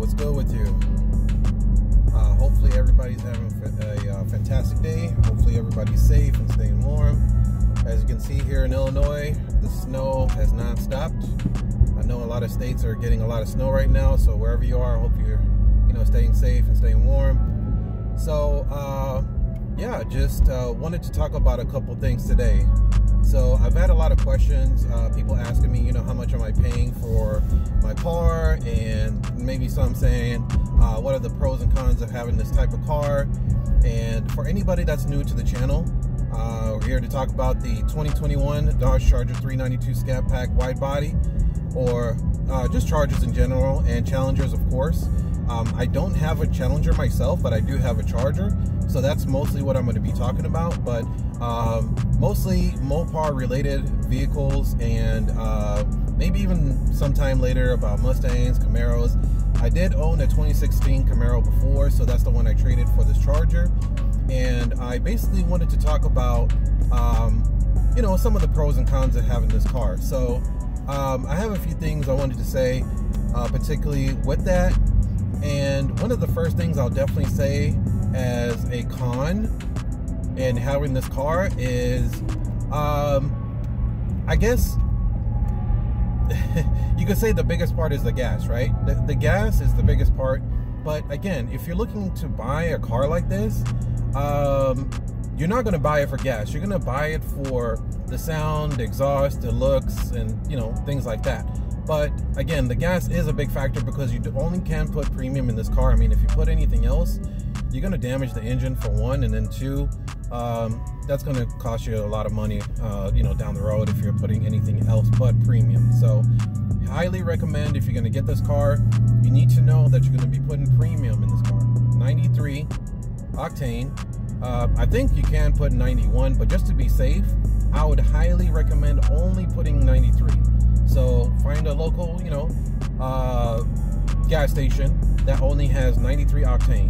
what's good with you? Hopefully everybody's having a fantastic day. Hopefully everybody's safe and staying warm. As you can see here in Illinois, the snow has not stopped. I know a lot of states are getting a lot of snow right now, so wherever you are, I hope you're staying safe and staying warm. So yeah, just wanted to talk about a couple things today. So I've had a lot of questions, people asking me, how much am I paying for my car, and maybe some saying, what are the pros and cons of having this type of car. And for anybody that's new to the channel, we're here to talk about the 2021 Dodge Charger 392 Scatpack Widebody, or just Chargers in general, and Challengers, of course. I don't have a Challenger myself, but I do have a Charger, so that's mostly what I'm going to be talking about. But mostly Mopar related vehicles, and maybe even sometime later about Mustangs, Camaros. I did own a 2016 Camaro before, so that's the one I traded for this Charger. And I basically wanted to talk about some of the pros and cons of having this car. So I have a few things I wanted to say, particularly with that. And one of the first things I'll definitely say as a con in having this car is, I guess you could say the biggest part is the gas, right? The gas is the biggest part. But again, if you're looking to buy a car like this, you're not going to buy it for gas. You're going to buy it for the sound, the exhaust, the looks, and things like that. But again, the gas is a big factor because you only can put premium in this car. I mean, if you put anything else, you're going to damage the engine, for one, and then two, that's going to cost you a lot of money, down the road if you're putting anything else but premium. So highly recommend, if you're going to get this car, you need to know that you're going to be putting premium in this car. 93 octane. I think you can put 91, but just to be safe, I would highly recommend only putting 93. So find a local, gas station that only has 93 octane,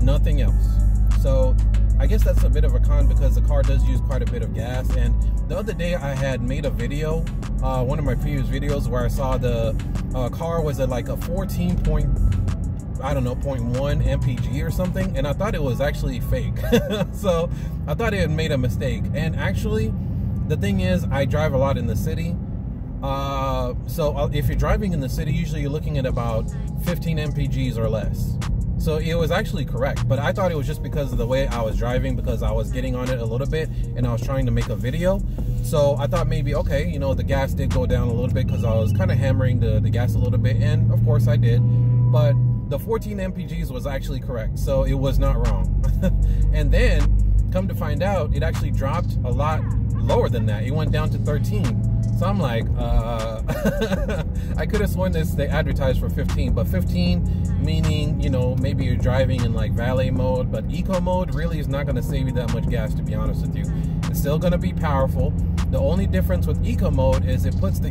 nothing else. So I guess that's a bit of a con because the car does use quite a bit of gas. And the other day I had made a video, one of my previous videos, where I saw the car was at like a 0.1 mpg or something, and I thought it was actually fake. So I thought it had made a mistake. And actually, the thing is, I drive a lot in the city. So if you're driving in the city, usually you're looking at about 15 mpgs or less. So it was actually correct, but I thought it was just because of the way I was driving, because I was getting on it a little bit and I was trying to make a video. So I thought maybe, okay, the gas did go down a little bit because I was kind of hammering the gas a little bit, and of course I did. But the 14 mpgs was actually correct, so it was not wrong. And then, come to find out, it actually dropped a lot lower than that. It went down to 13. So I'm like, I could have sworn they advertised for 15, but 15 meaning, maybe you're driving in like valet mode, but eco mode really is not going to save you that much gas, to be honest with you. It's still going to be powerful. The only difference with eco mode is it switches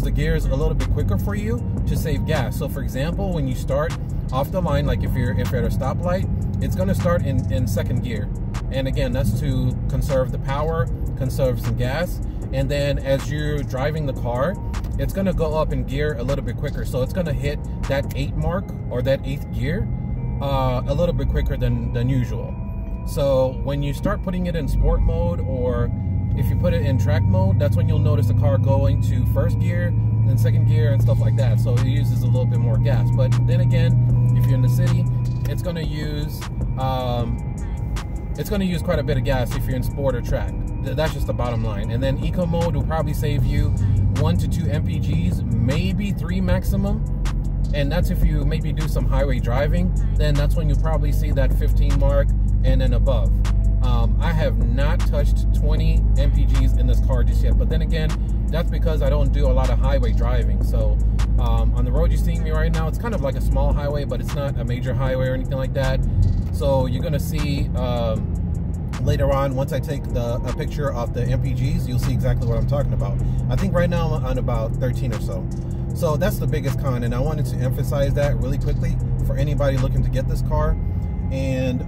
the gears a little bit quicker for you to save gas. So for example, when you start off the line, like if you're at a stoplight, it's going to start in second gear. And again, that's to conserve the power, conserve some gas. And then as you're driving the car, it's going to go up in gear a little bit quicker. So it's going to hit that 8 mark, or that 8th gear, a little bit quicker than usual. So when you start putting it in sport mode, or if you put it in track mode, that's when you'll notice the car going to first gear, then second gear, and stuff like that. So it uses a little bit more gas. But then again, if you're in the city, it's going to use quite a bit of gas if you're in sport or track. That's just the bottom line. And then eco mode will probably save you 1 to 2 mpgs, maybe 3 maximum. And that's if you maybe do some highway driving, then that's when you'll probably see that 15 mark and then above. I have not touched 20 mpgs in this car just yet, but then again, that's because I don't do a lot of highway driving. So on the road you're seeing me right now, it's kind of like a small highway, but it's not a major highway or anything like that. So you're gonna see later on, once I take a picture of the mpgs, you'll see exactly what I'm talking about. I think right now I'm on about 13 or so. So that's the biggest con, and I wanted to emphasize that really quickly for anybody looking to get this car. And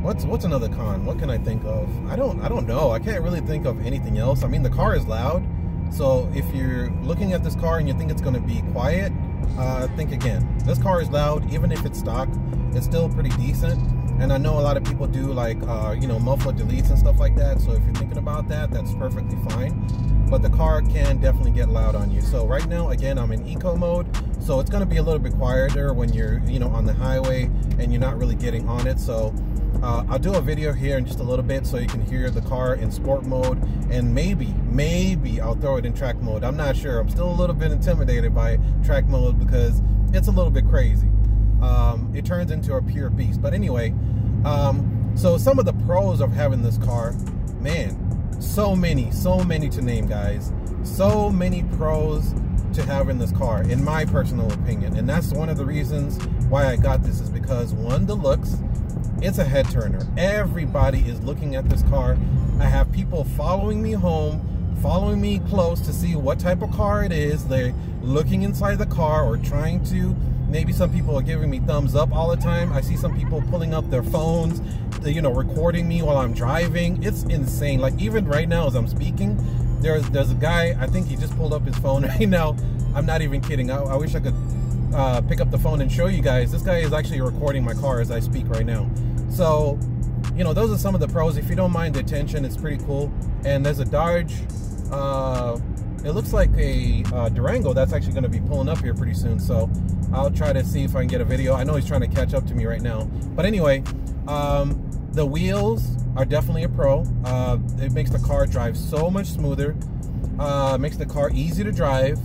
what's another con? What can I think of? I don't know. I can't really think of anything else. I mean, the car is loud. So if you're looking at this car and you think it's going to be quiet, think again. This car is loud. Even if it's stock, it's still pretty decent. And I know a lot of people do like you know, muffler deletes and stuff like that. So if you're thinking about that, that's perfectly fine. But the car can definitely get loud on you. So right now, again, I'm in eco mode, so it's going to be a little bit quieter when you're, you know, on the highway and you're not really getting on it. So I'll do a video here in just a little bit so you can hear the car in sport mode, and maybe I'll throw it in track mode. I'm not sure. I'm still a little bit intimidated by track mode because it's a little bit crazy. It turns into a pure beast. But anyway, so some of the pros of having this car, man, so many to name, guys. So many pros to having this car, in my personal opinion. And that's one of the reasons why I got this, is because, one, the looks. It's a head turner. Everybody is looking at this car. I have people following me home, following me close to see what type of car it is. They're looking inside the car or trying to. Maybe some people are giving me thumbs up all the time. I see some people pulling up their phones, you know, recording me while I'm driving. It's insane. Like, even right now as I'm speaking, there's a guy, I think he just pulled up his phone right now. I'm not even kidding. I wish I could pick up the phone and show you guys. This guy is actually recording my car as I speak right now. So, you know, those are some of the pros. If you don't mind the attention, it's pretty cool. And there's a Dodge, it looks like a Durango that's actually going to be pulling up here pretty soon. So I'll try to see if I can get a video. I know he's trying to catch up to me right now. But anyway, the wheels are definitely a pro. It makes the car drive so much smoother. Makes the car easy to drive.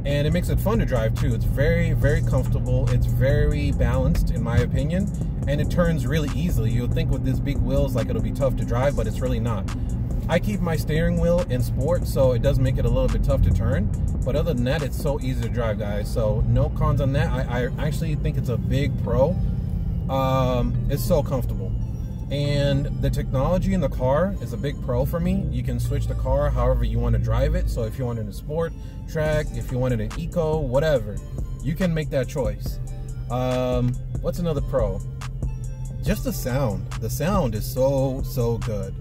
And it makes it fun to drive too. It's very comfortable. It's very balanced, in my opinion. And it turns really easily. You'll think with these big wheels, like, it'll be tough to drive, but it's really not. I keep my steering wheel in sport, so it does make it a little bit tough to turn. But other than that, it's so easy to drive, guys. So no cons on that. I actually think it's a big pro. It's so comfortable. And the technology in the car is a big pro for me. You can switch the car however you want to drive it. So if you want it in sport, track, if you want it in eco, whatever, you can make that choice. What's another pro? Just the sound. The sound is so good.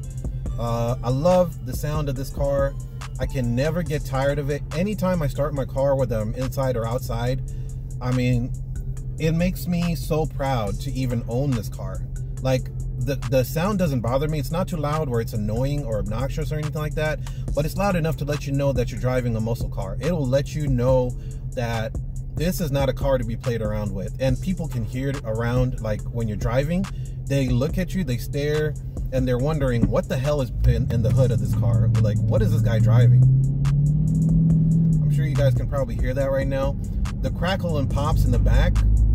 I love the sound of this car. I can never get tired of it. Anytime I start my car, whether I'm inside or outside, I mean, it makes me so proud to even own this car. Like, the sound doesn't bother me. It's not too loud where it's annoying or obnoxious or anything like that, but it's loud enough to let you know that you're driving a muscle car. It will let you know that this is not a car to be played around with. And people can hear it around, like, when you're driving. They look at you, they stare, and they're wondering what the hell is in the hood of this car. Like, what is this guy driving? I'm sure you guys can probably hear that right now. The crackle and pops in the back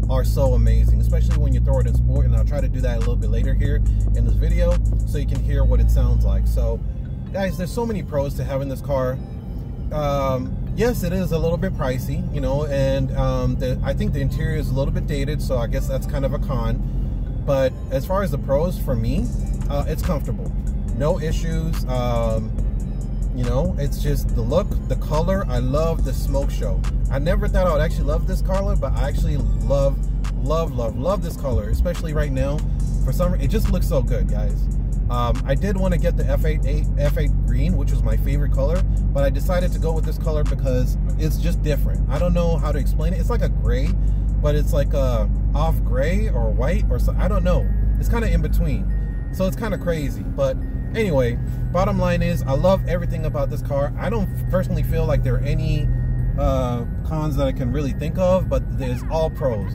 are so amazing, especially when you throw it in sport. And I'll try to do that a little bit later here in this video so you can hear what it sounds like. So guys, there's so many pros to having this car. Yes, it is a little bit pricey, you know, and I think the interior is a little bit dated, so I guess that's kind of a con. But as far as the pros, for me, it's comfortable, no issues. You know, it's just the look, the color. I love the smoke show. I never thought I would actually love this color, but I actually love this color, especially right now. For some reason, it just looks so good, guys. I did want to get the F8 green, which was my favorite color, but I decided to go with this color because it's just different. I don't know how to explain it. It's like a gray, but it's like a off gray or white or so. I don't know. It's kind of in between. So it's kind of crazy. But anyway, bottom line is I love everything about this car. I don't personally feel like there are any cons that I can really think of, but there's all pros,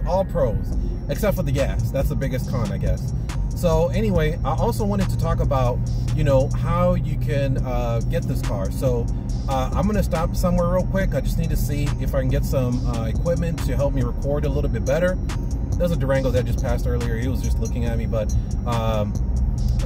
except for the gas. That's the biggest con, I guess. So anyway, I also wanted to talk about, you know, how you can get this car. So I'm gonna stop somewhere real quick. I just need to see if I can get some equipment to help me record a little bit better. There's a Durango that just passed earlier. He was just looking at me, but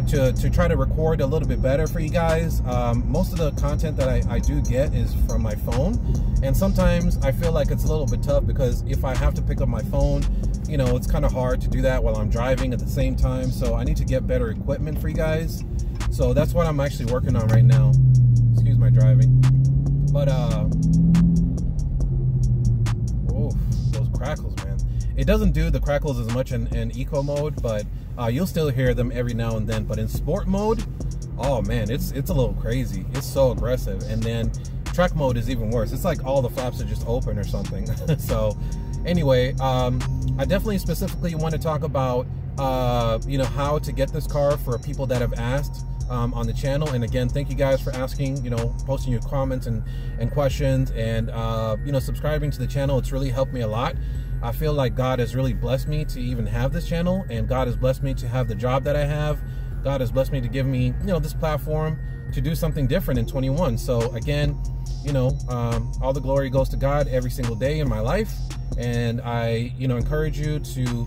to try to record a little bit better for you guys. Most of the content that I do get is from my phone, and sometimes I feel like it's a little bit tough because if I have to pick up my phone, you know, it's kind of hard to do that while I'm driving at the same time. So I need to get better equipment for you guys. So that's what I'm actually working on right now. Excuse my driving. But oh, those crackles, man. It doesn't do the crackles as much in eco mode, but you'll still hear them every now and then. But in sport mode, oh man, it's a little crazy. It's so aggressive. And then Track mode is even worse. It's like all the flaps are just open or something. So anyway, I definitely specifically want to talk about you know, how to get this car for people that have asked on the channel. And again, thank you guys for asking, you know, posting your comments and questions, and you know, subscribing to the channel. It's really helped me a lot. I feel like God has really blessed me to even have this channel, and God has blessed me to have the job that I have. God has blessed me to give me, you know, this platform to do something different in 21. So again, you know, all the glory goes to God every single day in my life. And I, you know, encourage you to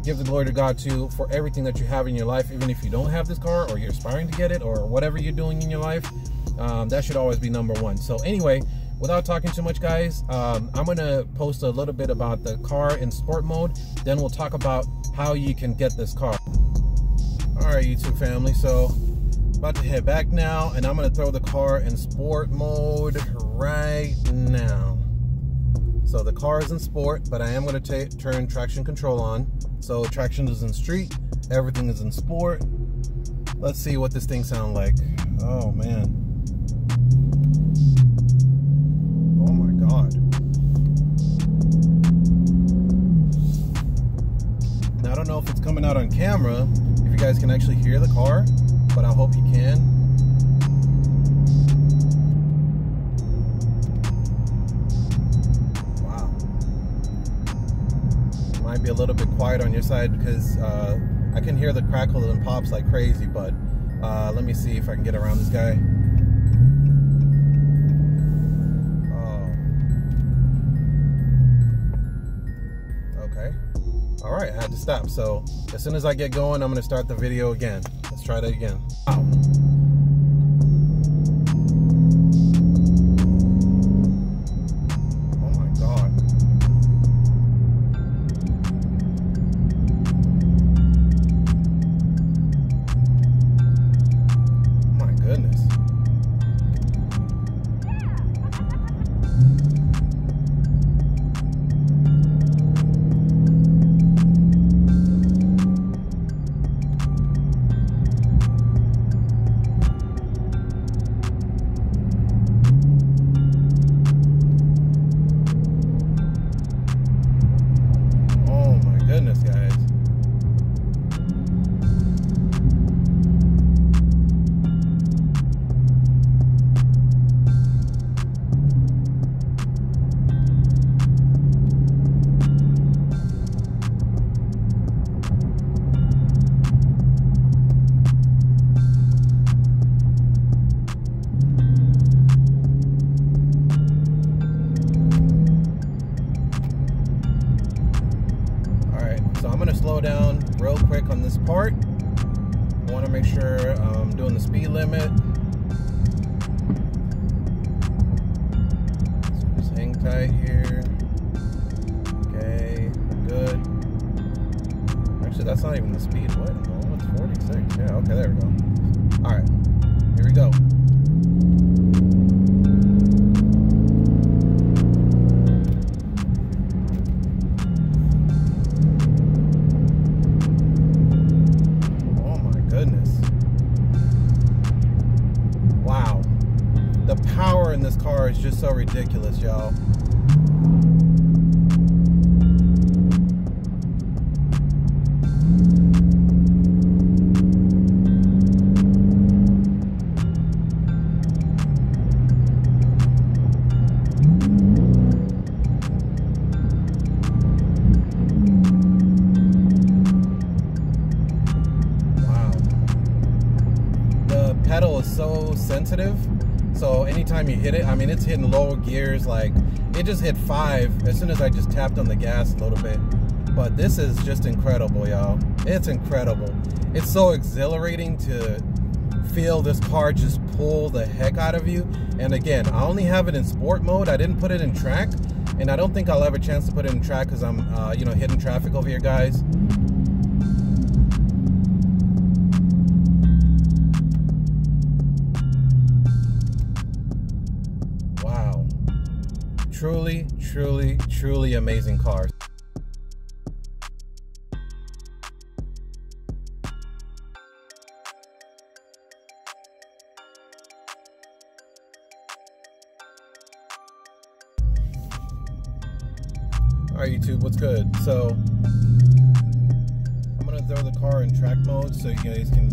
give the glory to God too for everything that you have in your life, even if you don't have this car or you're aspiring to get it or whatever you're doing in your life. That should always be number one. So anyway, without talking too much, guys, I'm gonna post a little bit about the car in sport mode. Then we'll talk about how you can get this car. All right, YouTube family, so about to head back now, and I'm gonna throw the car in sport mode right now. So the car is in sport, but I am gonna turn traction control on. So traction is in street, everything is in sport. Let's see what this thing sounds like. Oh man. Oh my God. Now I don't know if it's coming out on camera, if you guys can actually hear the car, but I hope you can. Wow. Might be a little bit quiet on your side because I can hear the crackle and pops like crazy, but let me see if I can get around this guy. All right, I had to stop. So as soon as I get going, I'm gonna start the video again. Let's try that again. Wow. Oh my God. Oh my goodness. Slow down real quick on this part. I want to make sure I'm doing the speed limit. So just hang tight here. Okay, good. Actually, that's not even the speed. What? Oh, it's 46. Yeah, okay, there we go. All right, here we go. The power in this car is just so ridiculous, y'all. Wow. The pedal is so sensitive. So anytime you hit it, I mean, it's hitting lower gears, like it just hit 5 as soon as I just tapped on the gas a little bit. But this is just incredible, y'all. It's incredible. It's so exhilarating to feel this car just pull the heck out of you. And again, I only have it in sport mode. I didn't put it in track, and I don't think I'll have a chance to put it in track because I'm, you know, hitting traffic over here, guys. Truly, truly, truly amazing cars. Alright YouTube, what's good? So I'm gonna throw the car in track mode so you guys can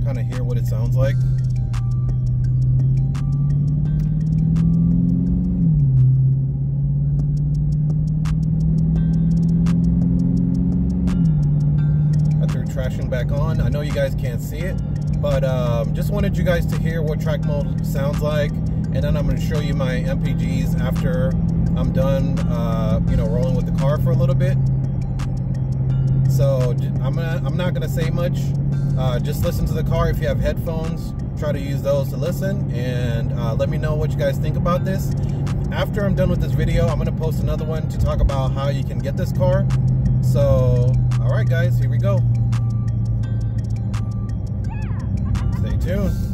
kind of hear what it sounds like. I threw traction back on. I know you guys can't see it, but just wanted you guys to hear what track mode sounds like, and then I'm going to show you my MPGs after I'm done, you know, rolling with the car for a little bit. So I'm not gonna say much. Just listen to the car. If you have headphones, try to use those to listen, and let me know what you guys think about this. After I'm done with this video, I'm gonna post another one to talk about how you can get this car. So, all right, guys, here we go. Stay tuned.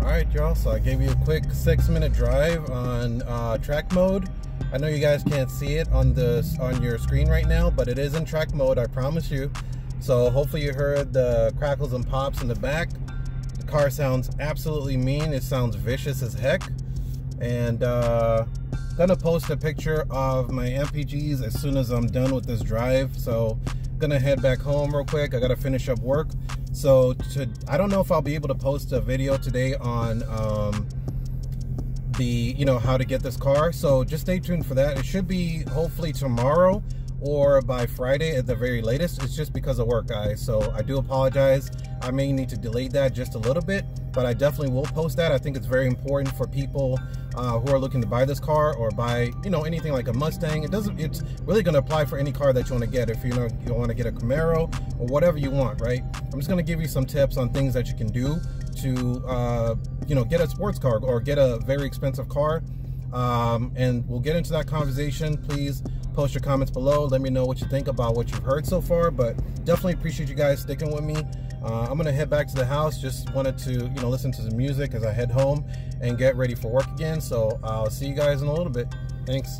Alright y'all, so I gave you a quick 6-minute drive on track mode. I know you guys can't see it on your screen right now, but it is in track mode, I promise you. So hopefully you heard the crackles and pops in the back. The car sounds absolutely mean. It sounds vicious as heck. And gonna post a picture of my MPGs as soon as I'm done with this drive. So gonna head back home real quick. I gotta finish up work. So I don't know if I'll be able to post a video today on how to get this car. So just stay tuned for that. It should be hopefully tomorrow or by Friday at the very latest. It's just because of work, guys. So I do apologize. I may need to delay that just a little bit, but I definitely will post that. I think it's very important for people who are looking to buy this car or buy, anything like a Mustang. It's really going to apply for any car that you want to get. If you want to get a Camaro or whatever you want, right? I'm just going to give you some tips on things that you can do to, get a sports car or get a very expensive car. And we'll get into that conversation. Please post your comments below. Let me know what you think about what you've heard so far, but definitely appreciate you guys sticking with me. I'm gonna head back to the house. Just wanted to listen to some music as I head home and get ready for work again. So I'll see you guys in a little bit. Thanks.